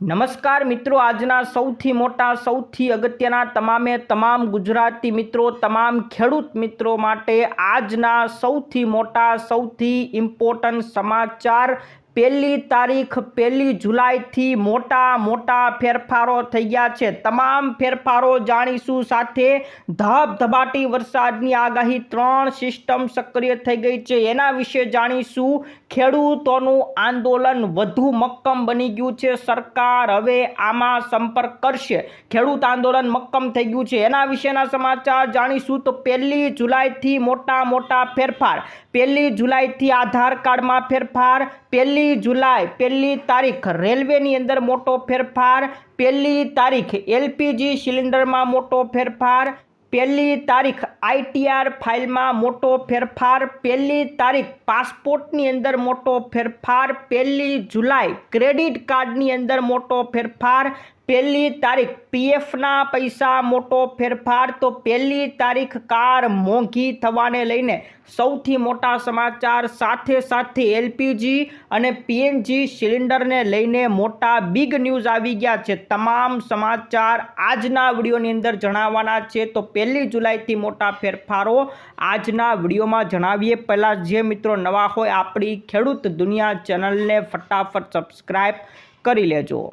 નમસ્કાર મિત્રો, આજના સૌથી મોટા સૌથી અગત્યના તમામ ગુજરાતી મિત્રો, તમામ ખેડૂત મિત્રો માટે આજના સૌથી મોટા સૌથી ઇમ્પોર્ટન્ટ સમાચાર। 1 તારીખ 1 જુલાઈથી મોટા ફેરફારો થઈ ગયા છે। તમામ ફેરફારો જાણીશું। સાથે ધબધબાટી વરસાદની આગાહી, 3 સિસ્ટમ સક્રિય થઈ ગઈ છે, એના વિશે જાણીશું। ખેડૂતોનું આંદોલન વધુ મક્કમ બની ગયું છે। સરકાર હવે આમાં સંપર્ક કરશે। ખેડૂત આંદોલન મક્કમ થઈ ગયું છે, એના વિશેના સમાચાર જાણીશું। તો 1 જુલાઈથી મોટા ફેરફાર। 1 જુલાઈથી આધાર કાર્ડમાં ફેરફાર। 1 જુલાઈ 1 તારીખ રેલવેની અંદર મોટો ફેરફાર। 1 તારીખ એલપીજી સિલિન્ડરમાં મોટો ફેરફાર। 1 તારીખ આઈટીઆર ફાઇલમાં મોટો ફેરફાર। 1 તારીખ પાસપોર્ટની અંદર મોટો ફેરફાર। 1 જુલાઈ ક્રેડિટ કાર્ડની અંદર મોટો ફેરફાર। 1 તારીખ પીએફના પૈસા મોટો ફેરફાર। તો 1 તારીખ કાર મોંઘી થવાને લઈને સૌથી મોટા સમાચાર। સાથે એલપીજી અને પીએનજી સિલિન્ડરને લઈને મોટા બિગ ન્યૂઝ આવી ગયા છે। તમામ સમાચાર આજના વિડીયોની અંદર જણાવવાના છે। તો 1 જુલાઈથી મોટા ફેરફારો આજના વિડીયોમાં જણાવીએ। પહેલાં જે મિત્રો નવા હોય આપણી ખેડૂત દુનિયા ચેનલને ફટાફટ સબસ્ક્રાઈબ કરી લેજો।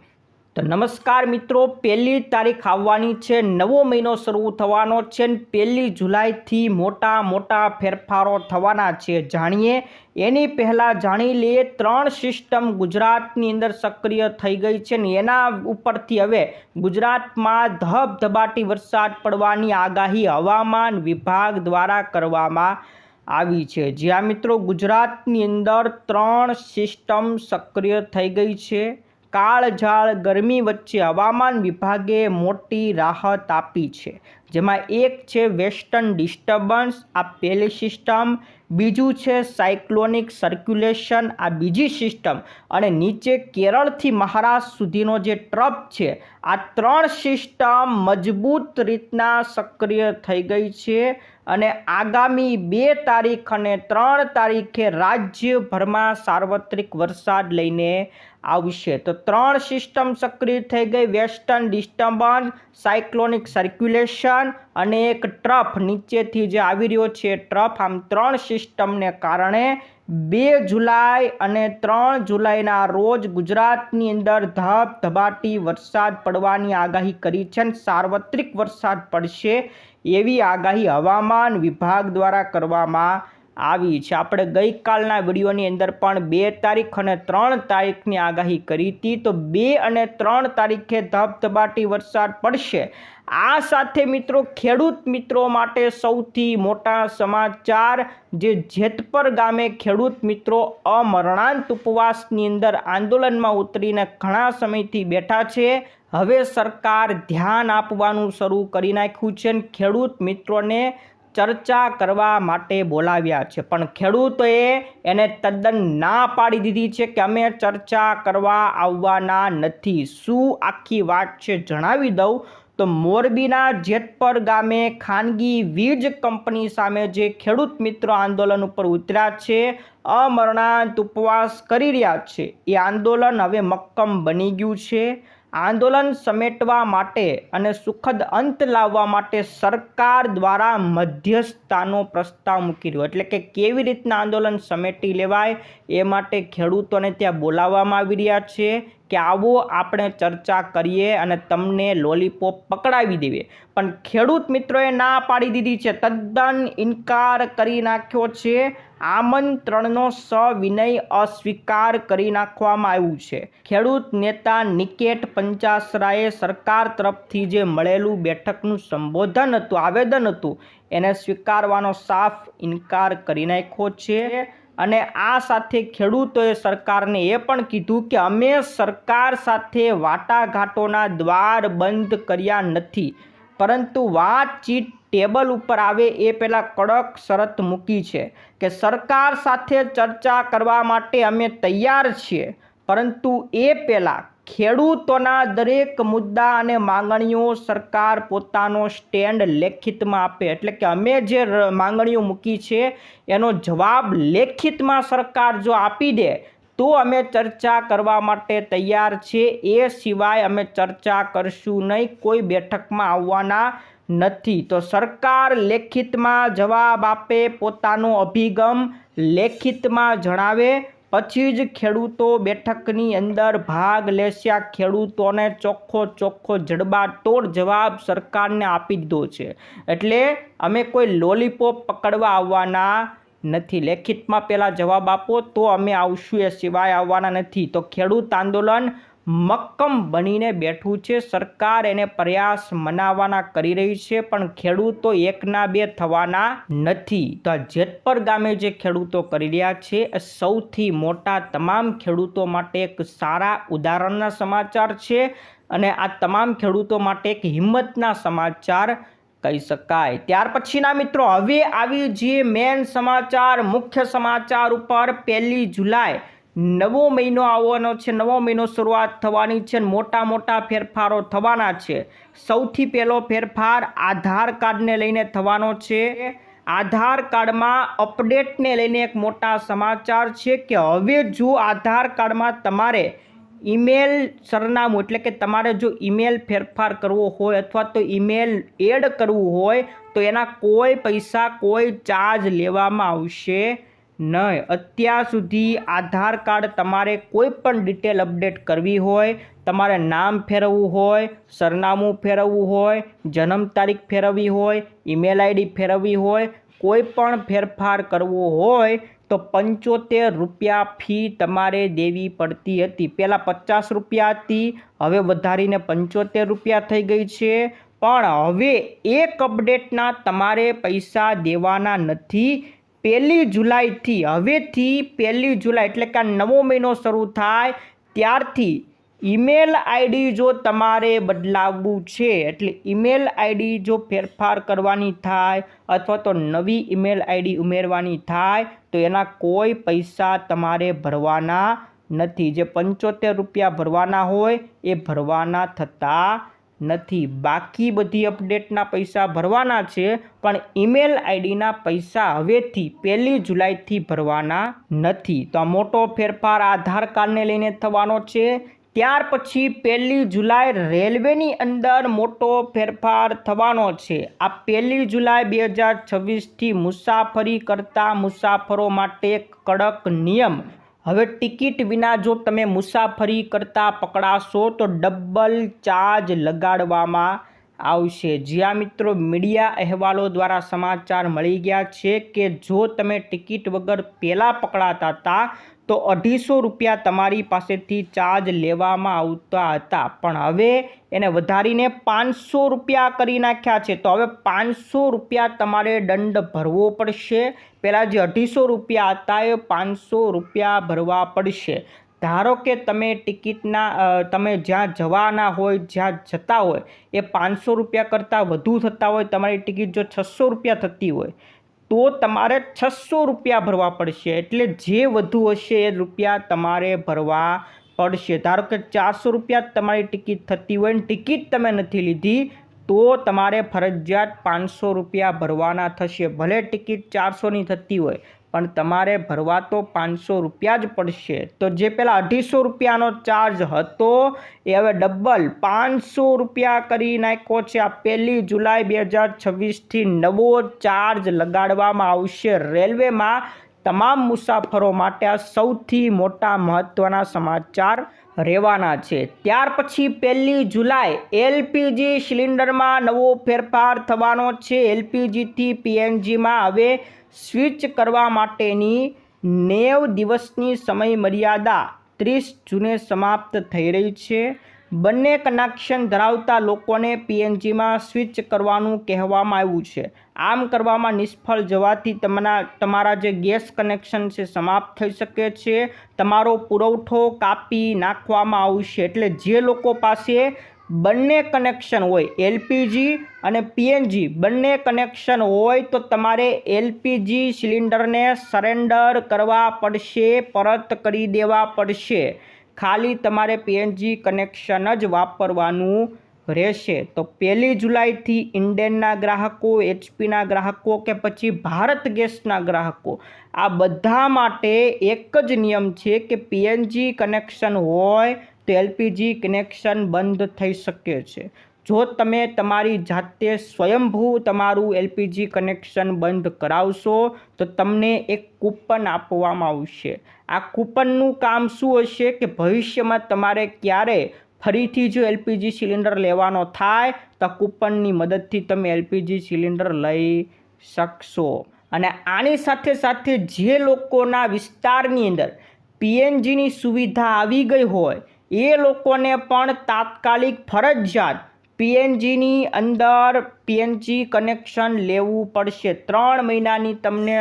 તો નમસ્કાર મિત્રો, 1 તારીખ આવવાની છે, નવો મહિનો શરૂ થવાનો છે। 1 જુલાઈથી મોટા ફેરફારો થવાના છે, જાણીએ। એની પહેલાં જાણી લઈએ, 3 સિસ્ટમ ગુજરાતની અંદર સક્રિય થઈ ગઈ છે ને એના ઉપરથી હવે ગુજરાતમાં ધબધબાટી વરસાદ પડવાની આગાહી હવામાન વિભાગ દ્વારા કરવામાં આવી છે। જ્યાં મિત્રો ગુજરાતની અંદર 3 સિસ્ટમ સક્રિય થઈ ગઈ છે। કાળઝાળ ગરમી વચ્ચે હવામાન વિભાગે મોટી રાહત આપી છે, જેમાં એક છે વેસ્ટર્ન ડિસ્ટર્બન્સ, આ પહેલી સિસ્ટમ। બીજું છે સાયક્લોનિક સર્ક્યુલેશન, આ બીજી સિસ્ટમ। અને નીચે કેરળથી મહારાષ્ટ્ર સુધીનો જે ટ્રફ છે, આ 3 સિસ્ટમ મજબૂત રીતના સક્રિય થઈ ગઈ છે। અને આગામી 2 તારીખ અને 3 તારીખે રાજ્યભરમાં સાર્વત્રિક વરસાદ લઈને આવશે। તો 3 સિસ્ટમ સક્રિય થઈ ગઈ, વેસ્ટર્ન ડિસ્ટર્બન્સ, સાયક્લોનિક સર્ક્યુલેશન અને એક ટ્રફ નીચેથી જે આવી રહ્યો છે ટ્રફ। આમ 3 સિસ્ટમને કારણે 2 જુલાઈ અને 3 જુલાઈના રોજ ગુજરાતની અંદર ધબધબાટી વરસાદ પડવાની આગાહી કરી છે। સાર્વત્રિક વરસાદ પડશે એવી આગાહી હવામાન વિભાગ દ્વારા કરવામાં આવી છે। આપણે ગઈકાલના વિડીયોની અંદર પણ 2 તારીખ અને 3 તારીખની આગાહી કરી હતી। તો 2 અને 3 તારીખે ધબધબાટી વરસાદ પડશે। આ સાથે મિત્રો ખેડૂત મિત્રો માટે સૌથી મોટા સમાચાર, જે જેતપર ગામે ખેડૂત મિત્રો અમરણાંત ઉપવાસની અંદર આંદોલનમાં ઉતરીને ઘણા સમયથી બેઠા છે। હવે સરકાર ધ્યાન આપવાનું શરૂ કરી નાખ્યું છે। ખેડૂત મિત્રોને ચર્ચા કરવા માટે બોલાવ્યા છે, પણ ખેડૂતોએ એને તદ્દન ના પાડી દીધી છે કે અમે ચર્ચા કરવા આવવાના નથી। શું આખી વાત છે જણાવી દઉં। તો મોરબીના જેતપર ગામે ખાનગી વીજ કંપની સામે જે ખેડૂત મિત્રો આંદોલન ઉપર ઉતર્યા છે, અમરણાંત ઉપવાસ કરી રહ્યા છે, એ આંદોલન હવે મક્કમ બની ગયું છે। આંદોલન સમેટવા માટે અને સુખદ અંત લાવવા માટે સરકાર દ્વારા મધ્યસ્થતાનો પ્રસ્તાવ મૂકી રહ્યો, એટલે કે કેવી રીતના આંદોલન સમેટી લેવાય એ માટે ખેડૂતોને ત્યાં બોલાવવામાં આવી રહ્યા છે કે આવો આપણે ચર્ચા કરીએ અને તમને લોલીપોપ પકડાવી દેવે। પણ ખેડૂત મિત્રોએ ના પાડી દીધી છે, તદ્દન ઇનકાર કરી નાખ્યો છે। આમંત્રણનો સવિનય અસ્વીકાર કરી નાખવામાં આવ્યું છે। ખેડૂત નેતા નિકેત પંચાસરાએ સરકાર તરફથી જે મળેલું બેઠકનું સંબોધન હતું, આવેદન હતું, એને સ્વીકારવાનો સાફ ઇનકાર કરી નાખ્યો છે। અને આ સાથે ખેડૂતોએ સરકારને એ પણ કીધું કે અમે સરકાર સાથે વાટાઘાટોના દ્વાર બંધ કર્યા નથી, પરંતુ વાતચીત ટેબલ ઉપર આવે એ પહેલાં કડક શરત મૂકી છે કે સરકાર સાથે ચર્ચા કરવા માટે અમે તૈયાર છીએ, પરંતુ એ પહેલાં ખેડૂતોના દરેક મુદ્દા અને માંગણીઓ સરકાર પોતાનો સ્ટેન્ડ લેખિતમાં આપે। એટલે કે અમે જે માંગણીઓ મૂકી છે એનો જવાબ લેખિતમાં સરકાર જો આપી દે તો અમે ચર્ચા કરવા માટે તૈયાર છે, એ સિવાય અમે ચર્ચા કરશું નહીં, કોઈ બેઠકમાં આવવાના નથી. તો સરકાર લેખિતમાં જવાબ આપે, પોતાનો અભિગમ લેખિતમાં જણાવે, પછી જ ખેડૂતો બેઠકની અંદર ભાગ લેશે. આ ખેડૂતોને ચોખ્ખો જડબાતોડ જવાબ સરકારને આપી દીધો છે. એટલે અમે કોઈ લોલીપોપ પકડવા આવવાના નથી. લેખિતમાં પહેલાં જવાબ આપો તો અમે આવશું, એ સિવાય આવવાના નથી. તો ખેડૂત આંદોલન મક્કમ બનીને બેઠું છે. સરકાર એને પ્રયાસ મનાવવાના કરી રહી છે, પણ ખેડૂતો એકના બે થવાના નથી. તો આ જેતપર ગામે જે ખેડૂતો કરી રહ્યા છે એ સૌથી મોટા તમામ ખેડૂતો માટે એક સારા ઉદાહરણના સમાચાર છે, અને આ તમામ ખેડૂતો માટે એક હિંમતના સમાચાર કહી શકાય. ત્યાર પછીના મિત્રો, હવે આવી જે મેન સમાચાર, મુખ્ય સમાચાર ઉપર 1 જુલાઈ નવો મહિનો આવવાનો છે, નવો મહિનો શરૂઆત થવાની છે, મોટા ફેરફારો થવાના છે. સૌથી પહેલો ફેરફાર આધાર કાર્ડને લઈને થવાનો છે. આધાર કાર્ડમાં અપડેટને લઈને એક મોટા સમાચાર છે કે હવે જો આધાર કાર્ડમાં તમારે ઈમેલ સરનામું, એટલે કે તમારે જો ઈમેલ ફેરફાર કરવો હોય અથવા તો ઈમેલ એડ કરવું હોય તો એના કોઈ પૈસા, કોઈ ચાર્જ લેવામાં આવશે નહીં. અત્યાર સુધી આધાર કાર્ડ તમારે કોઈ પણ ડિટેલ અપડેટ કરવી હોય, તમારે નામ ફેરવવું હોય, સરનામું ફેરવવું હોય, જન્મ તારીખ ફેરવવી હોય, ઈમેલ આઈડી ફેરવવી હોય, કોઈ પણ ફેરફાર કરવો હોય તો 75 રૂપિયા ફી તમારે દેવી પડતી હતી. પહેલાં 50 રૂપિયા હતી, હવે વધારીને 75 રૂપિયા થઈ ગઈ છે. પણ હવે એક અપડેટના તમારે પૈસા દેવાના નથી. 1 જુલાઈથી, હવેથી 1 જુલાઈ એટલે કે નવો મહિનો શરૂ થાય ત્યારથી ઈમેલ આઈડી જો તમારે બદલાવવું છે, એટલે ઈમેલ આઈડી જો ફેરફાર કરવાની થાય અથવા તો નવી ઈમેલ આઈડી ઉમેરવાની થાય તો એના કોઈ પૈસા તમારે ભરવાના નથી. જે 75 રૂપિયા ભરવાના હોય એ ભરવાના થતા નથી. બાકી બધી અપડેટના પૈસા ભરવાના છે, પણ ઈમેલ આઈડીના પૈસા હવેથી 1 જુલાઈથી ભરવાના નથી. તો આ મોટો ફેરફાર આધાર કાર્ડને લઈને થવાનો છે. ત્યાર પછી 1 જુલાઈ રેલવેની અંદર મોટો ફેરફાર થવાનો છે. આ 1 જુલાઈ 2026થી મુસાફરી કરતા મુસાફરો માટે કડક નિયમ. હવે ટિકિટ વિના જો તમે મુસાફરી કરતા પકડાશો તો ડબલ ચાર્જ લગાડવામાં આવશે. જ્યાં મિત્રો મીડિયા અહેવાલો દ્વારા સમાચાર મળી ગયા છે કે જો તમે ટિકિટ વગર પહેલાં પકડાતા હતા તો 250 રૂપિયા તમારી પાસેથી ચાર્જ લેવામાં આવતા હતા, પણ હવે એને વધારીને 500 રૂપિયા કરી નાખ્યા છે. તો હવે 500 રૂપિયા તમારે દંડ ભરવો પડશે. પહેલાં જે 250 રૂપિયા હતા એ 500 રૂપિયા ભરવા પડશે. ધારો કે તમે તમે જ્યાં જવાના હોય, જ્યાં જતા હોય એ 500 રૂપિયા કરતાં વધુ થતા હોય, તમારી ટિકિટ જો 600 રૂપિયા થતી હોય તો તમારે 600 રૂપિયા ભરવા પડશે. એટલે જે વધુ હશે એ રૂપિયા તમારે ભરવા પડશે. ધારો કે 400 રૂપિયા તમારી ટિકિટ થતી હોય, ટિકિટ તમે નથી લીધી તો તમારે ફરજિયાત 500 રૂપિયા ભરવાના થશે. ભલે ટિકિટ 400ની થતી હોય પણ તમારે ભરવા તો 500 રૂપિયા જ પડશે. તો જે પહેલાં 250 રૂપિયાનો ચાર્જ હતો એ હવે ડબલ 500 રૂપિયા કરી નાખ્યો છે. આ 1 જુલાઈ 2026થી નવો ચાર્જ લગાડવામાં આવશે રેલવેમાં તમામ મુસાફરો માટે. આ સૌથી મોટા મહત્ત્વના સમાચાર રહેવાના છે. ત્યાર પછી 1 જુલાઈ એલપીજી સિલિન્ડરમાં નવો ફેરફાર થવાનો છે. એલપીજીથી પીએનજીમાં હવે સ્વિચ કરવા માટેની 90 દિવસની સમય મર્યાદા 30 જૂને સમાપ્ત થઈ રહી છે. બંને કનેક્શન ધરાવતા લોકોને પીએનજીમાં સ્વિચ કરવાનું કહેવામાં આવ્યું છે. આમ કરવામાં નિષ્ફળ જવાથી તમારા જે ગેસ કનેક્શન છે સમાપ્ત થઈ શકે છે. તમારો પુરવઠો કાપી નાખવામાં આવશે. એટલે જે લોકો પાસે બંને કનેક્શન હોય, એલપીજી અને પીએનજી બંને કનેક્શન હોય તો તમારે એલપીજી સિલિન્ડરને સરેન્ડર કરવા પડશે, પરત કરી દેવા પડશે. ખાલી તમારે પીએનજી કનેક્શન જ વાપરવાનું રહેશે. તો 1 જુલાઈથી ઇન્ડેનના ગ્રાહકો, એચપીના ગ્રાહકો કે પછી ભારત ગેસના ગ્રાહકો આ બધા માટે એક જ નિયમ છે કે પીએનજી કનેક્શન હોય તો એલપીજી કનેક્શન બંધ થઈ શકે છે. જો તમે તમારી જાતે સ્વયંભૂ તમારું એલપીજી કનેક્શન બંધ કરાવશો તો તમને એક કૂપન આપવામાં આવશે. આ કૂપનનું કામ શું હશે કે ભવિષ્યમાં તમારે ક્યારે ફરીથી જો એલપીજી સિલિન્ડર લેવાનો થાય તો કૂપનની મદદથી તમે એલપીજી સિલિન્ડર લઈ શકશો. અને આની સાથે સાથે જે લોકોના વિસ્તારની અંદર પીએનજીની સુવિધા આવી ગઈ હોય એ લોકોને પણ તાત્કાલિક ફરજિયાત પીએનજીની અંદર પીએનજી કનેક્શન લેવું પડશે. 3 મહિનાની તમને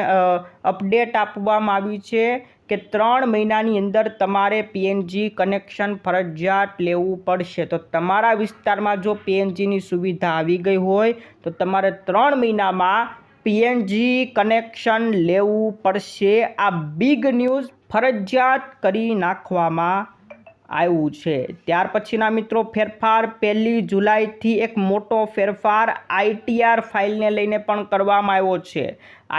અપડેટ આપવામાં આવી છે કે 3 મહિનાની અંદર તમારે પીએનજી કનેક્શન ફરજિયાત લેવું પડશે. તો તમારા વિસ્તારમાં જો પીએનજીની સુવિધા આવી ગઈ હોય તો તમારે 3 મહિનામાં પીએનજી કનેક્શન લેવું પડશે. આ બિગ ન્યૂઝ ફરજિયાત કરી નાખવામાં આવ્યું છે. ત્યાર પછીના મિત્રો ફેરફાર 1 જુલાઈથી એક મોટો ફેરફાર આઈટીઆર ફાઇલને લઈને પણ કરવામાં આવ્યો છે.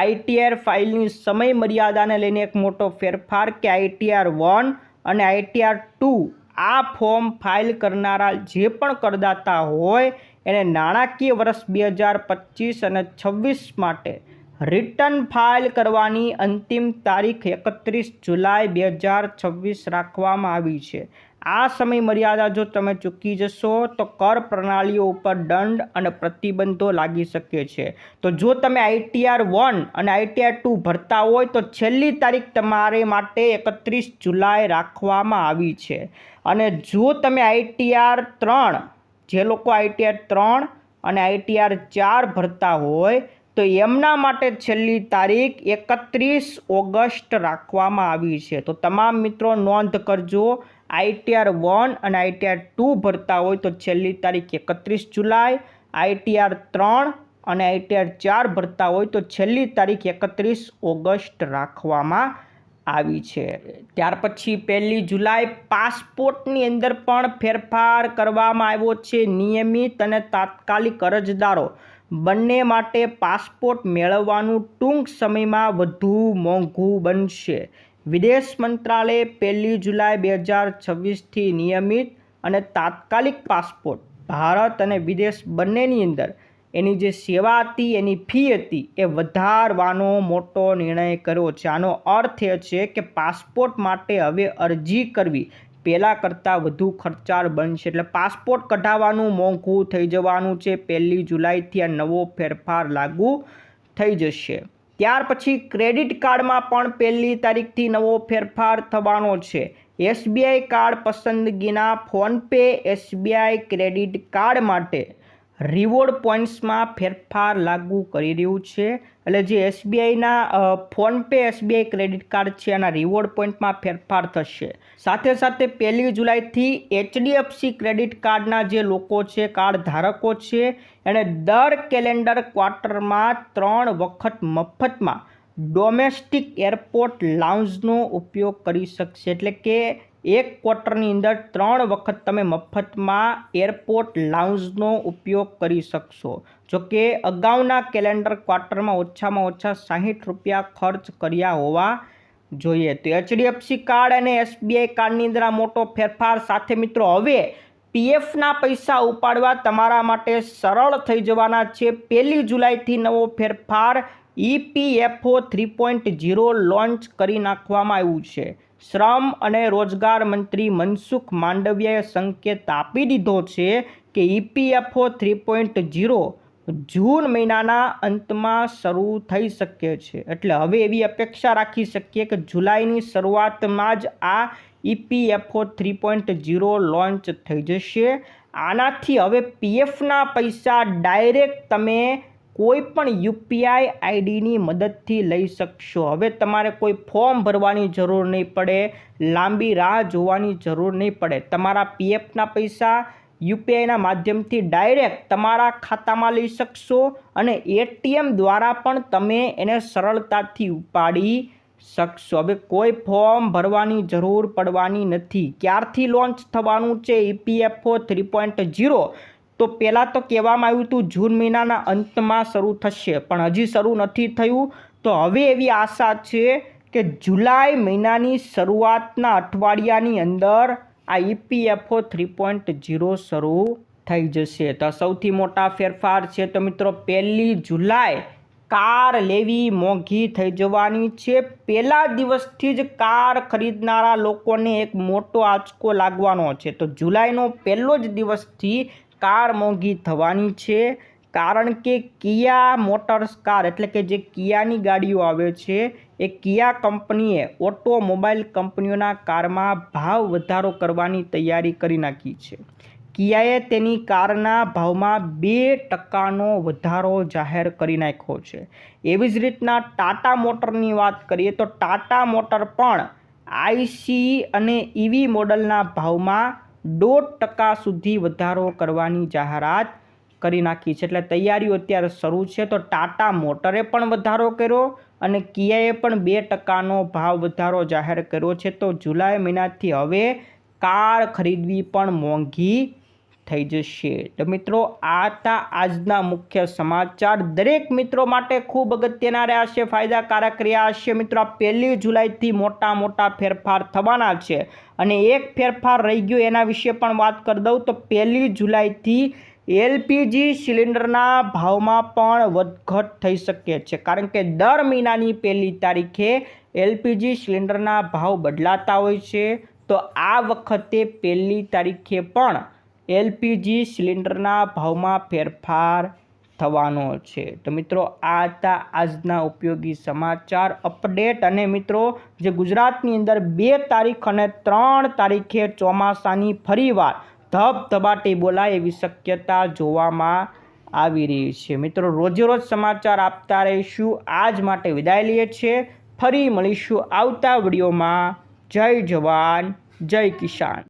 આઈટીઆર ફાઇલની સમય મર્યાદાને લઈને એક મોટો ફેરફાર કે આઈટીઆર 1 અને આઈટીઆર 2 આ ફોર્મ ફાઇલ કરનારા જે પણ કરદાતા હોય એને નાણાકીય વર્ષ 2025 અને 26 માટે રિટર્ન ફાઇલ કરવાની અંતિમ તારીખ 31 જુલાઈ 2026 રાખવામાં આવી છે. આ સમય મર્યાદા જો તમે ચૂકી જશો તો કર પ્રણાલીઓ ઉપર દંડ અને પ્રતિબંધો લાગી શકે છે. તો જો તમે આઈટીઆર 1 અને આઈટીઆર 2 ભરતા હોય તો છેલ્લી તારીખ તમારે માટે 31 જુલાઈ રાખવામાં આવી છે. અને જો તમે આઈટીઆર 3 જે લોકો આઈટીઆર 3 અને આઈટીઆર 4 ભરતા હોય તો એમના માટે છેલ્લી તારીખ 31 ઓગસ્ટ રાખવામાં આવી છે. તો તમામ મિત્રો નોંધ કરજો, આઈટીઆર 1 અને આઈટીઆર 2 ભરતા હોય તો છેલ્લી તારીખ 31 જુલાઈ, આઈટીઆર 3 અને આઈટીઆર 4 ભરતા હોય તો છેલ્લી તારીખ 31 ઓગસ્ટ રાખવામાં આવી છે. ત્યાર પછી 1 જુલાઈ પાસપોર્ટની અંદર પણ ફેરફાર કરવામાં આવ્યો છે. નિયમિત અને તાત્કાલિક અરજદારો બંને માટે પાસપોર્ટ મેળવવાનું ટૂંક સમયમાં વધુ મોંઘું બનશે. વિદેશ મંત્રાલયે 1 જુલાઈ 2026થી નિયમિત અને તાત્કાલિક પાસપોર્ટ ભારત અને વિદેશ બંનેની અંદર એની જે સેવા હતી એની ફી હતી એ વધારવાનો મોટો નિર્ણય કર્યો છે. આનો અર્થ એ છે કે પાસપોર્ટ માટે હવે અરજી કરવી પહેલાં કરતાં વધુ ખર્ચાળ બનશે. એટલે પાસપોર્ટ કઢાવવાનું મોંઘું થઈ જવાનું છે. 1 જુલાઈથી આ નવો ફેરફાર લાગુ થઈ જશે. ત્યાર પછી ક્રેડિટ કાર્ડમાં પણ 1 તારીખથી નવો ફેરફાર થવાનો છે. એસબીઆઈ કાર્ડ પસંદગીના ફોનપે એસબીઆઈ ક્રેડિટ કાર્ડ માટે રિવોર્ડ પોઈન્ટ્સમાં ફેરફાર લાગુ કરી રહ્યું છે. એટલે જે એસબીઆઈના ફોનપે એસબીઆઈ ક્રેડિટ કાર્ડ છે એના રિવોર્ડ પોઈન્ટમાં ફેરફાર થશે. સાથે સાથે 1 જુલાઈથી એચડીએફસી ક્રેડિટ કાર્ડના જે લોકો છે, કાર્ડ ધારકો છે, એણે દર કેલેન્ડર ક્વાર્ટરમાં 3 વખત મફતમાં ડોમેસ્ટિક એરપોર્ટ લાઉન્જનો ઉપયોગ કરી શકશે. એટલે કે એક ક્વાર્ટરની અંદર 3 વખત તમે મફતમાં એરપોર્ટ લાઉન્જનો ઉપયોગ કરી શકશો. જોકે અગાઉના કેલેન્ડર ક્વાર્ટરમાં ઓછામાં ઓછા 60 રૂપિયા ખર્ચ કર્યા હોવા જોઈએ. તો એચડીએફસી કાર્ડ અને એસબીઆઈ કાર્ડની અંદર આ મોટો ફેરફાર સાથે મિત્રો હવે પીએફના પૈસા ઉપાડવા તમારા માટે સરળ થઈ જવાના છે. 1 જુલાઈથી નવો ફેરફાર ઈપીએફઓ 3.0 લોન્ચ કરી નાખવામાં આવ્યું છે. શ્રમ અને રોજગાર મંત્રી મનસુખ માંડવિયાએ સંકેત આપી દીધો છે કે ઈપીએફઓ 3.0 જૂન મહિનાના અંતમાં શરૂ થઈ શકે છે. એટલે હવે એવી અપેક્ષા રાખી શકીએ કે જુલાઈની શરૂઆતમાં જ આ ઈપીએફઓ 3.0 લોન્ચ થઈ જશે. આનાથી હવે પીએફના પૈસા ડાયરેક્ટ તમે કોઈ પણ યુપીઆઈ આઈડીની મદદથી લઈ શકશો. હવે તમારે કોઈ ફોર્મ ભરવાની જરૂર નહીં પડે, લાંબી રાહ જોવાની જરૂર નહીં પડે. તમારા પીએફના પૈસા યુપીઆઈના માધ્યમથી ડાયરેક્ટ તમારા ખાતામાં લઈ શકશો અને એટીએમ દ્વારા પણ તમે એને સરળતાથી ઉપાડી શકશો. હવે કોઈ ફોર્મ ભરવાની જરૂર પડવાની નથી. ક્યારથી લોન્ચ થવાનું છે ઈપીએફઓ 3.0? તો પહેલાં તો કહેવામાં આવ્યું હતું જૂન મહિનાના અંતમાં શરૂ થશે, પણ હજી શરૂ નથી થયું. તો હવે એવી આશા છે કે જુલાઈ મહિનાની શરૂઆતના અઠવાડિયાની અંદર આ EPFO 3.0 શરૂ થઈ જશે. તો સૌથી મોટા ફેરફાર છે તો મિત્રો 1 જુલાઈ કાર લેવી મોંઘી થઈ જવાની છે. પહેલા દિવસથી જ કાર ખરીદનારા લોકોને એક મોટો આંચકો લાગવાનો છે. તો જુલાઈનો પહેલો જ દિવસથી કાર મોંઘી થવાની છે, કારણ કે કિયા મોટર્સ કાર એટલે કે જે કિયાની ગાડીઓ આવે છે એ કિયા કંપનીએ ઓટોમોબાઈલ કંપનીઓના કારમાં ભાવ વધારો કરવાની તૈયારી કરી નાખી છે. કિયાએ તેની કારના ભાવમાં 2% વધારો જાહેર કરી નાખ્યો છે. એવી જ રીતના ટાટા મોટરની વાત કરીએ તો ટાટા મોટર પણ IC અને EV મોડલના ભાવમાં 1.5% સુધી વધારો કરવાની જાહેરાત કરી નાખી છે. એટલે તૈયારીઓ અત્યારે શરૂ છે. તો ટાટા મોટરે પણ વધારો કર્યો અને કિયાએ પણ 2%નો ભાવ વધારો જાહેર કર્યો છે. તો જુલાઈ મહિનાથી હવે કાર ખરીદવી પણ મોંઘી થઈ જશે. તો મિત્રો આ હતા આજના મુખ્ય સમાચાર. દરેક મિત્રો માટે ખૂબ અગત્યના રહ્યા છે, ફાયદાકારક રહ્યા છે. મિત્રો આ 1 જુલાઈથી મોટા ફેરફાર થવાના છે અને એક ફેરફાર રહી ગયો એના વિશે પણ વાત કરી દઉં. તો 1 જુલાઈથી LPG સિલિન્ડરના ભાવમાં પણ વધઘટ થઈ શકે છે, કારણ કે દર મહિનાની 1 તારીખે LPG સિલિન્ડરના ભાવ બદલાતા હોય છે. તો આ વખતે 1 તારીખે પણ LPG સિલિન્ડરના ભાવમાં ફેરફાર થવાનો છે. તો મિત્રો આ હતા આજના ઉપયોગી સમાચાર અપડેટ. અને મિત્રો જે ગુજરાતની અંદર 2 તારીખ અને 3 તારીખે ચોમાસાની ફરીવાર ધબધબાટી બોલાય એવી શક્યતા જોવામાં આવી રહી છે. મિત્રો રોજે રોજ સમાચાર આપતા રહીશું. આજ માટે વિદાય લઈએ છીએ. ફરી મળીશું આવતા વિડીયોમાં. જય જવાન જય કિસાન.